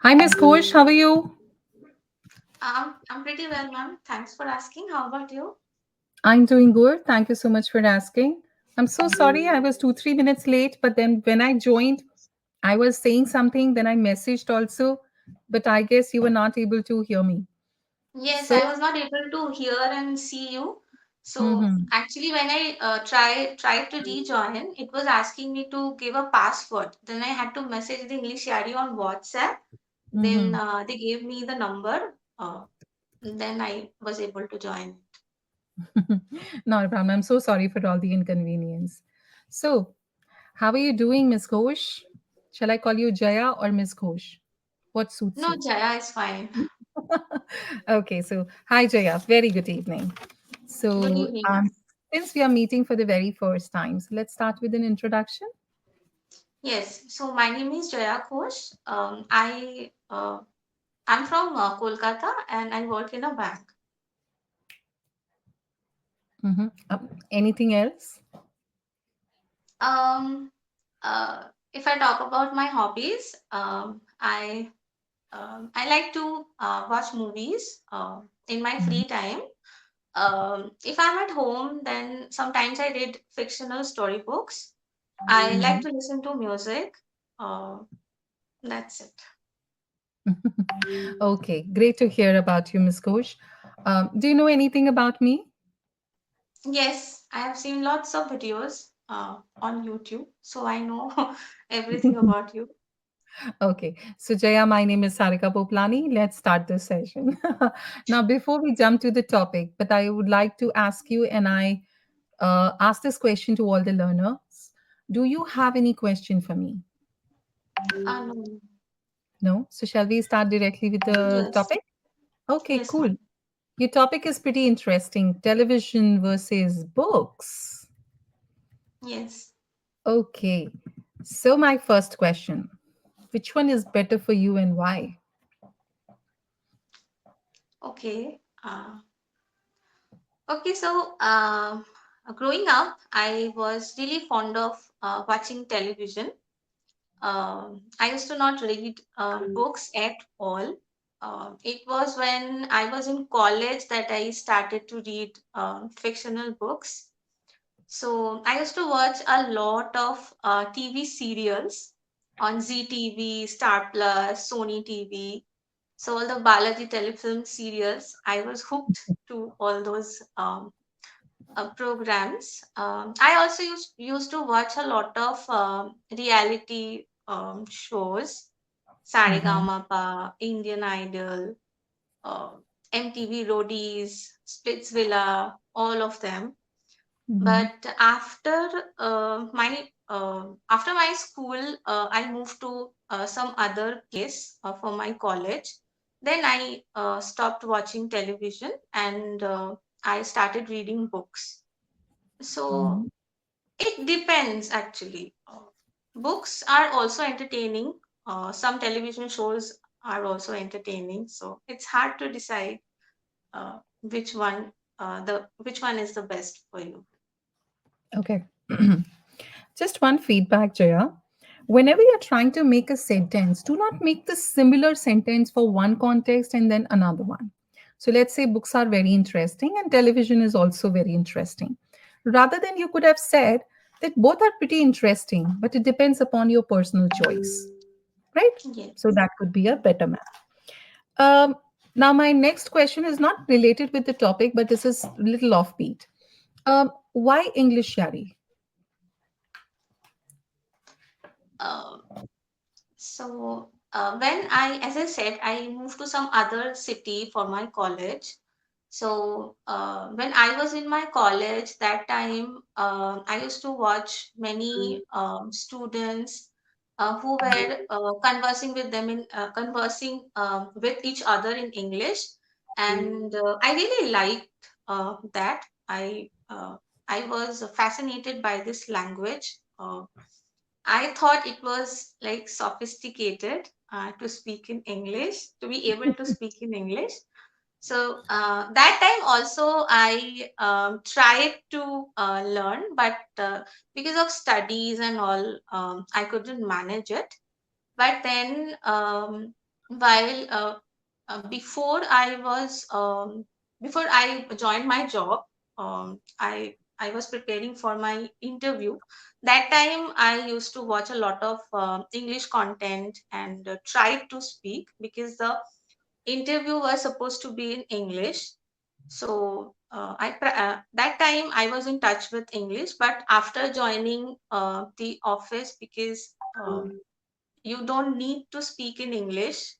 Hi, Miss Ghosh. How are you? I'm pretty well, ma'am. Thanks for asking. How about you? I'm doing good. Thank you so much for asking. I'm so sorry I was 2, 3 minutes late, but then when I joined, I was saying something, then I messaged also, but I guess you were not able to hear me. Yes, I So, was not able to hear and see you. So mhm, actually, when I tried to rejoin, it was asking me to give a password. Then I had to message the Englishyaari on WhatsApp. Then mhm. they gave me the number. Uh, then I was able to join. Not a problem. I'm so sorry for all the inconvenience. So, how are you doing, Miss Ghosh? Shall I call you Jaya or Miss Ghosh? What suits No, you? Jaya is fine. Okay, so hi Jaya, very good evening. Good So, evening, ma'am. since we are meeting for the very first time, so let's start with an introduction. Yes. So my name is Jaya Ghosh. I'm from Kolkata and I work in a bank. Anything else? Um, if I talk about my hobbies, I like to watch movies in my Mhm. free time. If I'm at home, then sometimes I read fictional storybooks. I like Mhm. to listen to music. Uh, that's it. Okay, great to hear about you, Miss Ghosh. Do you know anything about me? Yes, I have seen lots of videos on YouTube, so I know everything about you. Okay, so Jaya, my name is Sarika Poplani. Let's start this session. Now, before we jump to the topic, but I would like to ask you, and I ask this question to all the learners. Do you have any question for me? No. No? So, shall we start directly with the Yes, topic? Okay, yes, cool. ma'am. Your topic is pretty interesting, television versus books. Yes. Okay, so my first question, which one is better for you and why? Okay. Okay, so growing up, I was really fond of watching television. I used to not read books at all. It was when I was in college that I started to read fictional books. So I used to watch a lot of TV serials on ZTV, Star Plus, Sony TV. So all the Balaji telefilm serials, I was hooked to all those programs. I also used to watch a lot of reality shows, Mm-hmm. Saregama, Indian Idol, uh, MTV Roadies, Splitsvilla, all of them. Mm-hmm. But after my school, I moved to some other place for my college. Then I stopped watching television and I started reading books. So Mm-hmm. it depends actually. Books are also entertaining. Some television shows are also entertaining. So it's hard to decide which one is the best for you. Okay. Just one feedback, Jaya. Whenever you're trying to make a sentence, do not make the similar sentence for one context and then another one. So let's say books are very interesting and television is also very interesting. Rather than you could have said that both are pretty interesting, but it depends upon your personal choice, right? So Yes. that could be a better map. Um, Now, my next question is not related with the topic, but this is a little offbeat. Why English Yari? Uh, when as I said, I moved to some other city for my college. So when I was in my college, that time I used to watch many students who were conversing with each other in English, and I really liked that. I was fascinated by this language. I thought it was like sophisticated to speak in English, to be able to speak in English. So that time also I tried to learn, but because of studies and all, I couldn't manage it. But then while before I was before I joined my job, I was preparing for my interview. That time I used to watch a lot of English content and try to speak because the interview was supposed to be in English. So that time I was in touch with English, but after joining the office, because you don't need to speak in English.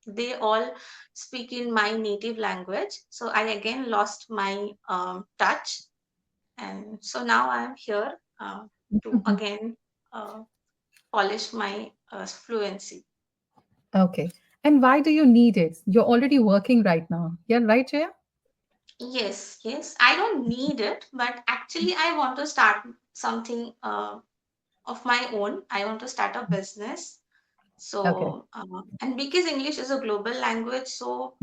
They all speak in my native language. So I again lost my touch. And so now I'm here to again uh, polish my fluency. Okay. And why do you need it? You're already working right now. Yeah, right, Jaya? Yes, yes. I don't need it, but actually, I want to start something of my own. I want to start a business. Okay. So, and because English is a global language, so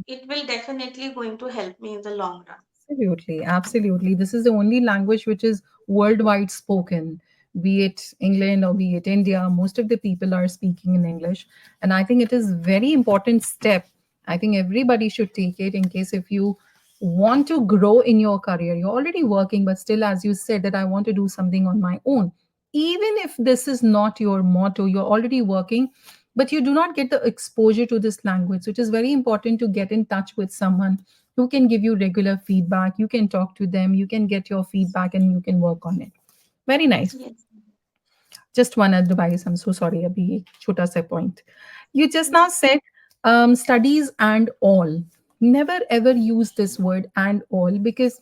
it will definitely going to help me in the long run. Absolutely, absolutely. This is the only language which is worldwide spoken, be it England or be it India. Most of the people are speaking in English, and I think it is very important step. I think everybody should take it in case if you want to grow in your career. You're already working, but still, as you said, that I want to do something on my own. Even if this is not your motto, you're already working, but you do not get the exposure to this language. So it is very important to get in touch with someone who can give you regular feedback. You can talk to them, you can get your feedback, and you can work on it. Very nice. Yes. Just one advice. I'm so sorry, abhi ek chota sa point. You just now Yes. said studies and all. Never ever use this word and all because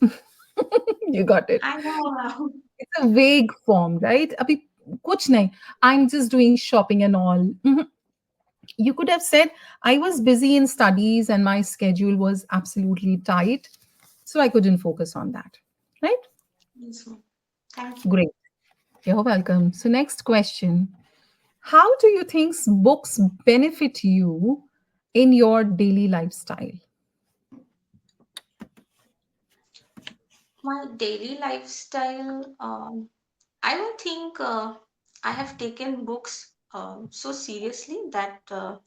you got it. I know. It's a vague form, right? Abhi kuch nahi. I'm just doing shopping and all. Mhm. You could have said, I was busy in studies and my schedule was absolutely tight, so I couldn't focus on that. Right? Yes, ma'am. Thank you. Great. You're welcome. So, next question. How do you think books benefit you in your daily lifestyle? My daily lifestyle, I don't think I have taken books so seriously that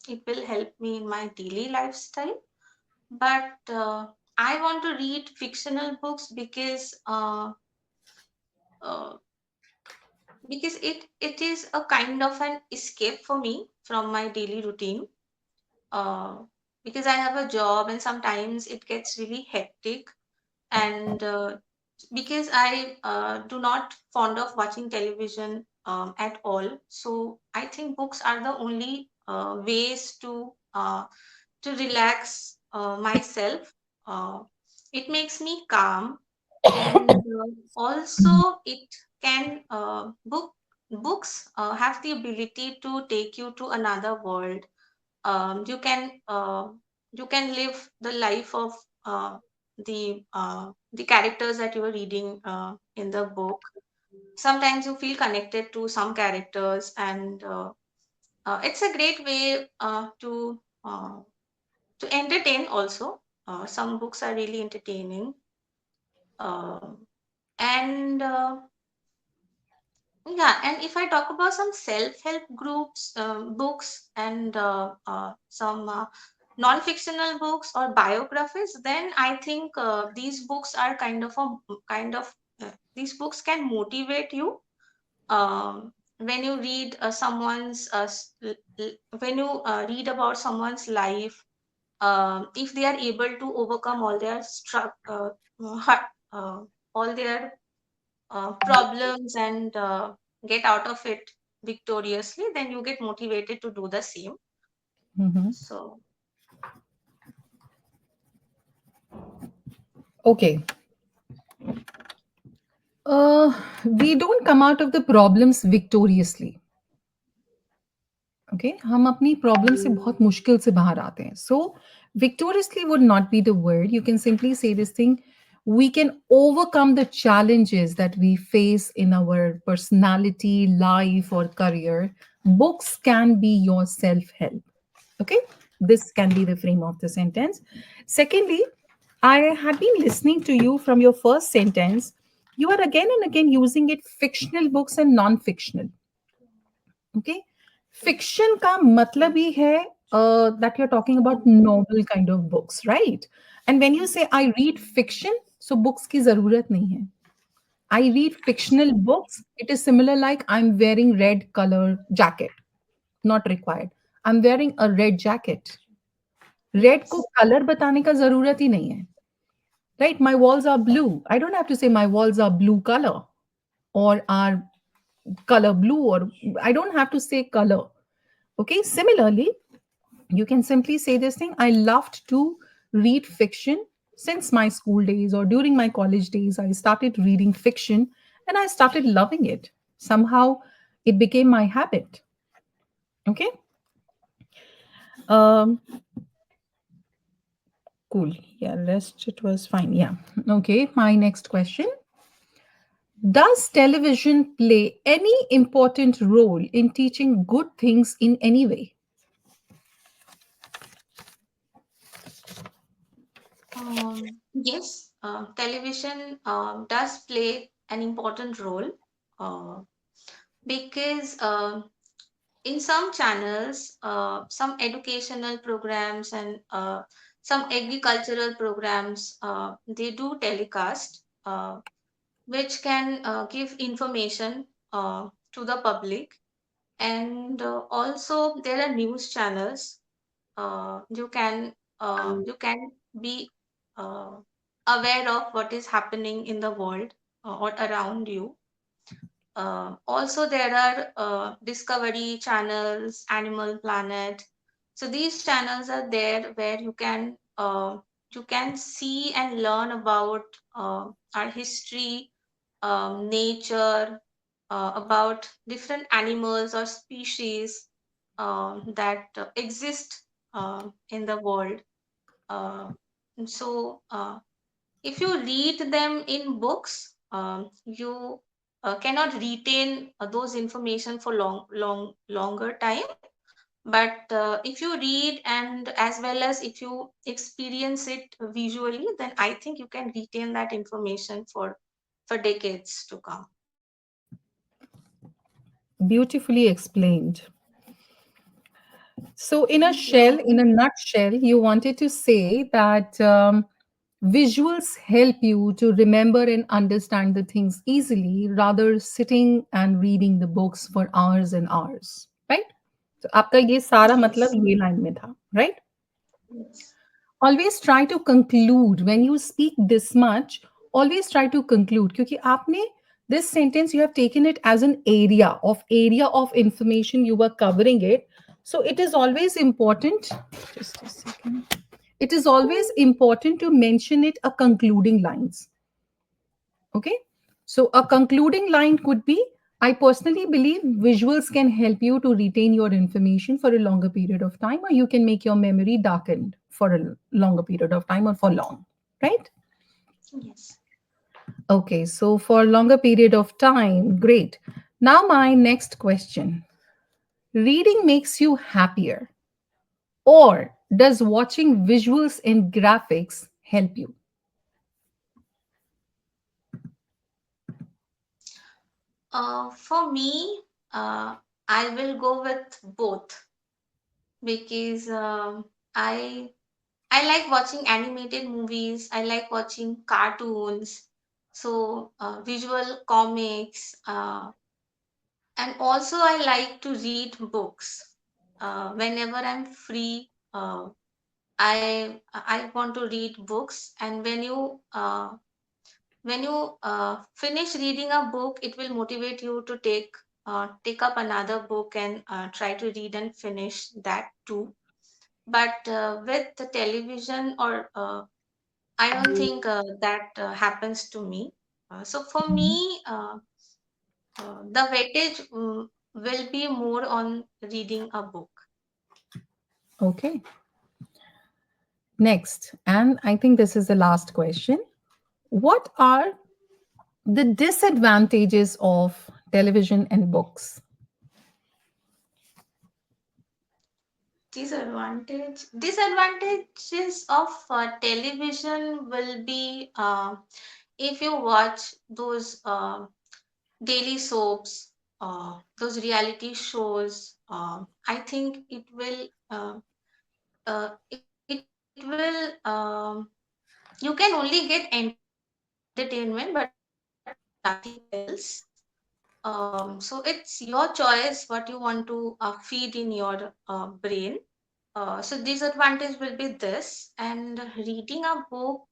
it will help me in my daily lifestyle. But I want to read fictional books uh, because it is a kind of an escape for me from my daily routine. Uh, because I have a job and sometimes it gets really hectic, and because I do not fond of watching television at all, so I think books are the only ways to relax myself. Uh, it makes me calm, and also it can books have the ability to take you to another world. You can live the life of the characters that you are reading in the book. Sometimes you feel connected to some characters, and it's a great way to entertain also. Some books are really entertaining. Uh, and yeah, and if I talk about some self-help groups, books, and some non-fictional books or biographies, then I think these books are kind of these books can motivate you. When you read when you read about someone's life, if they are able to overcome all their uh, all their problems and get out of it victoriously, then you get motivated to do the same. Mhm. So, Okay. We don't come out of the problems victoriously. Okay हम अपनी problem से बहुत मुश्किल से बाहर आते हैं so victoriously would not be the word you can simply say this thing we can overcome the challenges that we face in our personality life or career. Books can be your self help. Okay, this can be the frame of the sentence. Secondly, I had been listening to you from your first sentence. You are again and again using it fictional books and non fictional. Okay, fiction का मतलब ही है that you're talking about novel kind of books, right? And when you say I read fiction, so books ki zarurat nahi hai. I read fictional books. It is similar like I'm wearing red color jacket. Not required. I'm wearing a red jacket. Red को Yes. color बताने का ज़रूरत ही नहीं है. Right? My walls are blue. I don't have to say my walls are blue color or are color blue, or I don't have to say color. Okay. Similarly, you can simply say this thing. I loved to read fiction since my school days or during my college days. I started reading fiction and I started loving it. Somehow it became my habit. Okay. Um, cool. Yeah, rest it was fine. Yeah. Okay. My next question. Does television play any important role in teaching good things in any way? Yes, television does play an important role uh, because in some channels, some educational programs and some agricultural programs, they do telecast, which can give information to the public. And also, there are news channels. You can be uh, aware of what is happening in the world or around you. Also, there are Discovery channels, Animal Planet. So these channels are there where you can see and learn about our history, nature, about different animals or species that exist in the world. Uh, so if you read them in books, you cannot retain those information for longer time. But if you read and as well as if you experience it visually, then I think you can retain that information for decades to come. Beautifully explained. So, in a nutshell, you wanted to say that visuals help you to remember and understand the things easily rather sitting and reading the books for hours and hours, right? So, आपका ये सारा मतलब Yes. ये line में था, right? Yes. Always try to conclude when you speak this much. Always try to conclude क्योंकि आपने this sentence you have taken it as an area of information you were covering it. So it is always important. Just a second. It is always important to mention it a concluding lines. Okay. So a concluding line could be I personally believe visuals can help you to retain your information for a longer period of time, or you can make your memory darkened for a longer period of time or for long. Right? Yes. Okay. So for a longer period of time, great. Now, my next question. Reading makes you happier, or does watching visuals and graphics help you? For me, I will go with both because I like watching animated movies. I like watching cartoons, so visual comics, and also I like to read books. Whenever I'm free, I want to read books, and when you finish reading a book, it will motivate you to take up another book and try to read and finish that too. But with the television or I don't think that happens to me. So for Mhm. me, the weightage will be more on reading a book. Okay. Next, and I think this is the last question. What are the disadvantages of television and books? Disadvantages of television will be if you watch those daily soaps, those reality shows. I think it will. it will you can only get entertainment but nothing else. So it's your choice what you want to feed in your brain. So disadvantage will be this, and reading a book.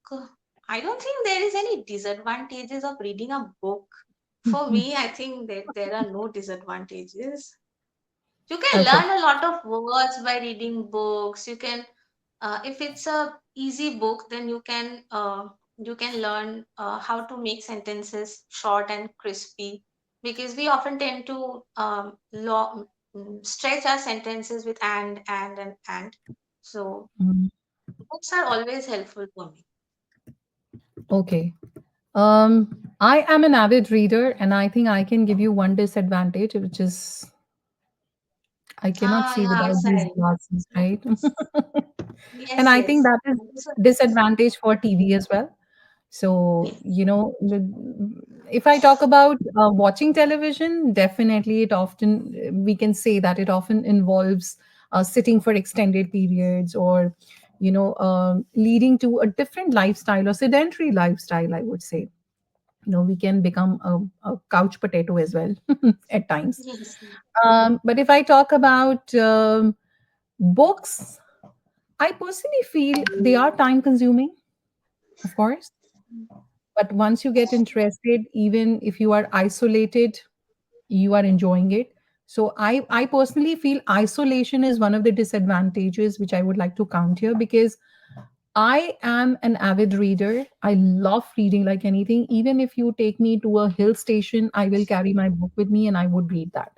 I don't think there is any disadvantages of reading a book. For me, I think that there are no disadvantages. You can learn Okay. a lot of words by reading books. You can, if it's a easy book, then you can learn how to make sentences short and crispy, because we often tend to stretch our sentences with and. So Mhm. books are always helpful for me. Okay. I am an avid reader, and I think I can give you one disadvantage, which is I cannot Ah, see yeah, without these sorry. glasses, right? And Yes, I think yes. that is This is- disadvantage for TV as well. So, Yes, if I talk about watching television, definitely it often, we can say that it often involves sitting for extended periods, or, leading to a different lifestyle or sedentary lifestyle, I would say. We can become a couch potato as well at times. yes, But if I talk about books, I personally feel they are time consuming, of course. But once you get interested, even if you are isolated, you are enjoying it. So I personally feel isolation is one of the disadvantages which I would like to count here, because I am an avid reader. I love reading like anything. Even if you take me to a hill station, I will carry my book with me and I would read that.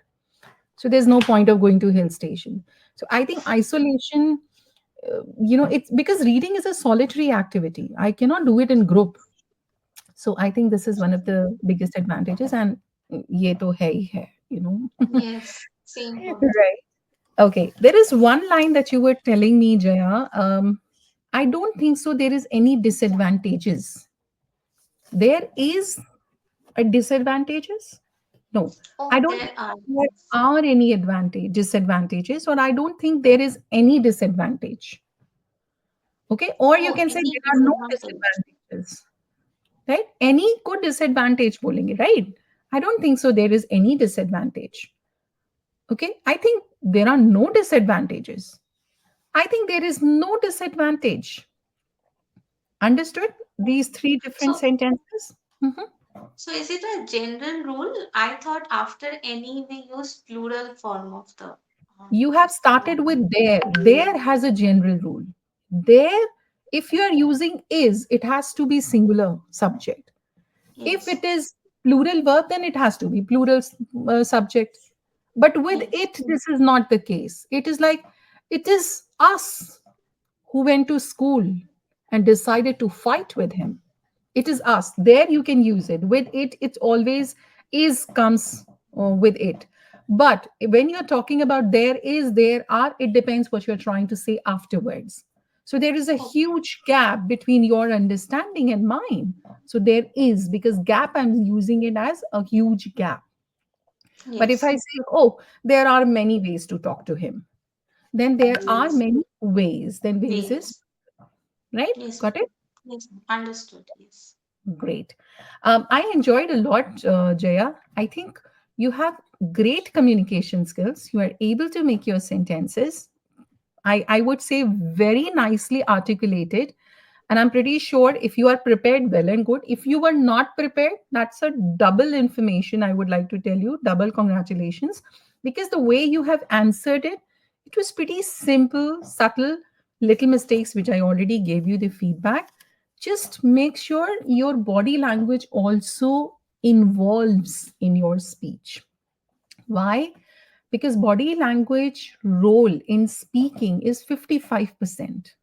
So there's no point of going to hill station. So I think isolation, it's because reading is a solitary activity. I cannot do it in group. So I think this is one of the biggest advantages, and ye to hai hi hai. yes. Same for me. Right. Okay. There is one line that you were telling me, Jaya. I don't think so. There is any disadvantages. There is a disadvantages. No, I Oh, don't there think are. there are any disadvantages, or I don't think there is any disadvantage. Okay, or you Oh, can say any there are no disadvantage. disadvantages. Right? Any को disadvantage बोलेंगे, right? I don't think so there is any disadvantage. Okay, I think there are no disadvantages. I think there is no disadvantage. Understood these three different So, sentences? Mhm. so is it a general rule? I thought after any we use plural form of the um, You have started noun. with there. There has a general rule. There, if you are using is, it has to be singular subject. If Yes, it is plural verb, then it has to be plural subject. But with yes. it, this is not the case. It is like, it is us who went to school and decided to fight with him. It is us. There you can use it. With it, it always is comes with it. But when you're talking about there is, there are, it depends what you're trying to say afterwards. So there is a Oh, huge gap between your understanding and mine. So there is, because gap, I'm using it as a huge gap. But if yes. I say, oh, there are many ways to talk to him, then there are Yes. many ways. Then ways is Ways. right. Yes. Got it? Yes. Understood. Yes. Great. I enjoyed a lot, Jaya. I think you have great communication skills. You are able to make your sentences. I would say very nicely articulated. And I'm pretty sure if you are prepared, well and good. If you were not prepared, that's a double information. I would like to tell you, double congratulations, because the way you have answered it, it was pretty simple, subtle, little mistakes, which I already gave you the feedback. Just make sure your body language also involves in your speech. Why? Because body language role in speaking is 55%,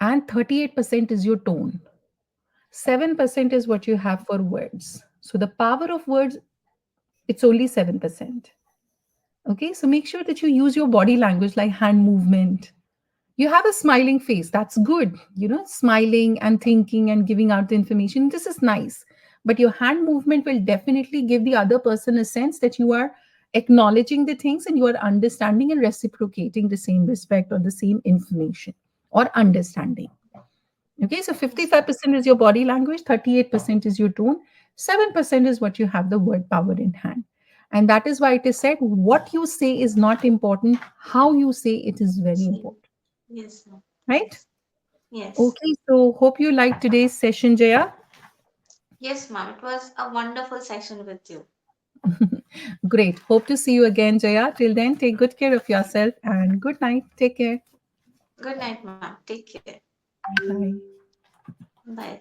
and 38% is your tone. 7% is what you have for words. So the power of words, it's only 7%. Okay, so make sure that you use your body language like hand movement. You have a smiling face, that's good. Smiling and thinking and giving out the information, this is nice. But your hand movement will definitely give the other person a sense that you are acknowledging the things, and you are understanding and reciprocating the same respect or the same information or understanding. Okay, so Yes, ma'am. 55% is your body language, 38% is your tone, 7% is what you have the word power in hand. And that is why it is said what you say is not important, how you say it is very See. important. Yes, ma'am. Right? Yes. Yes. Okay, so hope you liked today's session, Jaya. Yes, ma'am. It was a wonderful session with you. Great. Hope to see you again, Jaya. Till then, take good care of yourself and good night. Take care. Good night, ma'am. Take care. Bye. Bye.